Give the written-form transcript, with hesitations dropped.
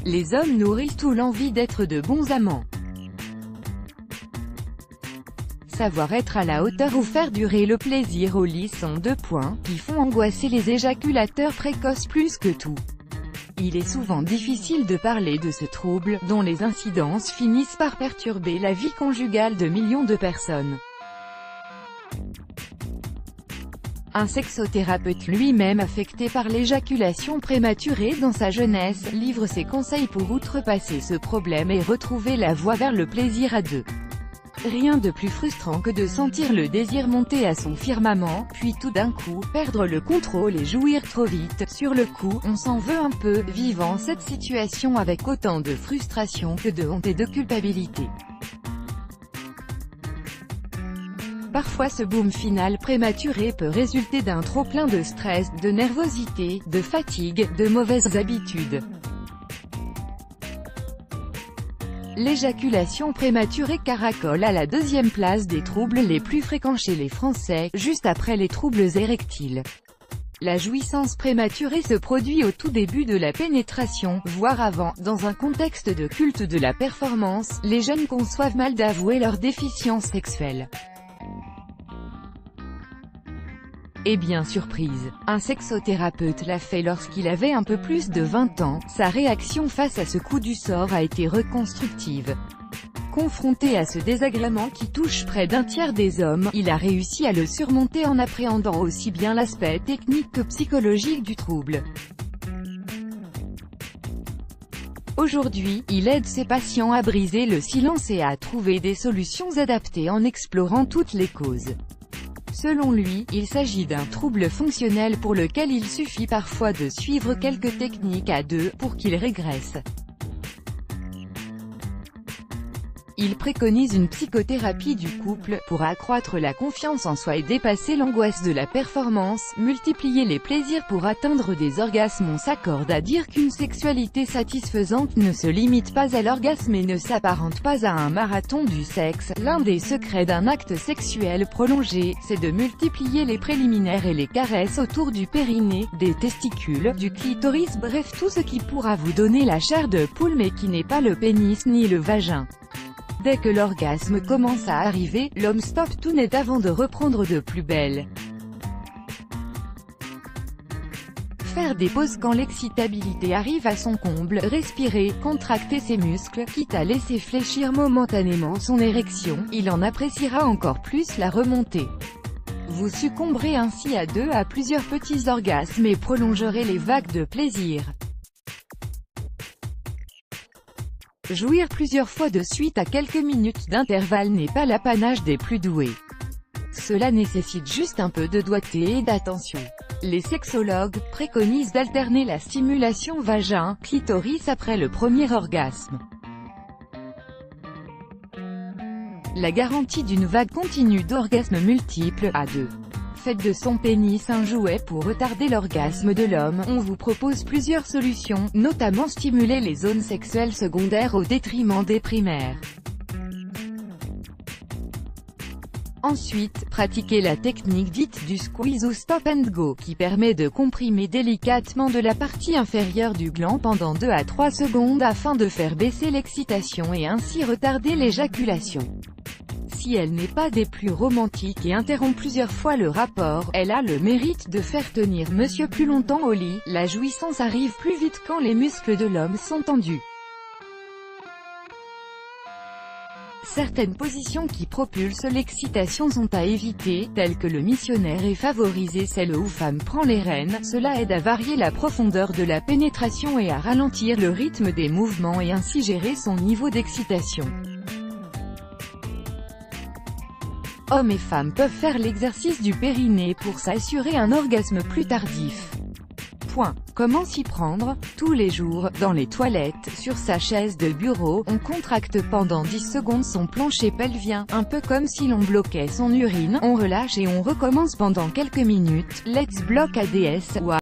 Les hommes nourrissent tout l'envie d'être de bons amants. Savoir être à la hauteur ou faire durer le plaisir au lit sont 2 points qui font angoisser les éjaculateurs précoces plus que tout. Il est souvent difficile de parler de ce trouble, dont les incidences finissent par perturber la vie conjugale de millions de personnes. Un sexothérapeute lui-même affecté par l'éjaculation prématurée dans sa jeunesse, livre ses conseils pour outrepasser ce problème et retrouver la voie vers le plaisir à deux. Rien de plus frustrant que de sentir le désir monter à son firmament, puis tout d'un coup, perdre le contrôle et jouir trop vite. Sur le coup, on s'en veut un peu, vivant cette situation avec autant de frustration que de honte et de culpabilité. Parfois ce boom final prématuré peut résulter d'un trop-plein de stress, de nervosité, de fatigue, de mauvaises habitudes. L'éjaculation prématurée caracole à la 2e place des troubles les plus fréquents chez les Français, juste après les troubles érectiles. La jouissance prématurée se produit au tout début de la pénétration, voire avant. Dans un contexte de culte de la performance, les jeunes conçoivent mal d'avouer leur déficience sexuelle. Et bien surprise, un sexothérapeute l'a fait lorsqu'il avait un peu plus de 20 ans. Sa réaction face à ce coup du sort a été reconstructive. Confronté à ce désagrément qui touche près d'un tiers des hommes, il a réussi à le surmonter en appréhendant aussi bien l'aspect technique que psychologique du trouble. Aujourd'hui, il aide ses patients à briser le silence et à trouver des solutions adaptées en explorant toutes les causes. Selon lui, il s'agit d'un trouble fonctionnel pour lequel il suffit parfois de suivre quelques techniques à deux, pour qu'il régresse. Il préconise une psychothérapie du couple, pour accroître la confiance en soi et dépasser l'angoisse de la performance, multiplier les plaisirs pour atteindre des orgasmes. On s'accorde à dire qu'une sexualité satisfaisante ne se limite pas à l'orgasme et ne s'apparente pas à un marathon du sexe. L'un des secrets d'un acte sexuel prolongé, c'est de multiplier les préliminaires et les caresses autour du périnée, des testicules, du clitoris, bref tout ce qui pourra vous donner la chair de poule mais qui n'est pas le pénis ni le vagin. Dès que l'orgasme commence à arriver, l'homme stoppe tout net avant de reprendre de plus belle. Faire des pauses quand l'excitabilité arrive à son comble, respirer, contracter ses muscles, quitte à laisser fléchir momentanément son érection, il en appréciera encore plus la remontée. Vous succomberez ainsi à deux à plusieurs petits orgasmes et prolongerez les vagues de plaisir. Jouir plusieurs fois de suite à quelques minutes d'intervalle n'est pas l'apanage des plus doués. Cela nécessite juste un peu de doigté et d'attention. Les sexologues préconisent d'alterner la stimulation vagin-clitoris après le premier orgasme. La garantie d'une vague continue d'orgasmes multiples à deux. Faites de son pénis un jouet pour retarder l'orgasme de l'homme. On vous propose plusieurs solutions, notamment stimuler les zones sexuelles secondaires au détriment des primaires. Ensuite, pratiquez la technique dite du squeeze ou stop and go, qui permet de comprimer délicatement de la partie inférieure du gland pendant 2 à 3 secondes afin de faire baisser l'excitation et ainsi retarder l'éjaculation. Si elle n'est pas des plus romantiques et interrompt plusieurs fois le rapport, elle a le mérite de faire tenir monsieur plus longtemps au lit. La jouissance arrive plus vite quand les muscles de l'homme sont tendus. Certaines positions qui propulsent l'excitation sont à éviter, telles que le missionnaire, et favoriser celle où femme prend les rênes. Cela aide à varier la profondeur de la pénétration et à ralentir le rythme des mouvements et ainsi gérer son niveau d'excitation. Hommes et femmes peuvent faire l'exercice du périnée pour s'assurer un orgasme plus tardif. Comment s'y prendre? Tous les jours, dans les toilettes, sur sa chaise de bureau, on contracte pendant 10 secondes son plancher pelvien, un peu comme si l'on bloquait son urine, on relâche et on recommence pendant quelques minutes. Let's block ADS.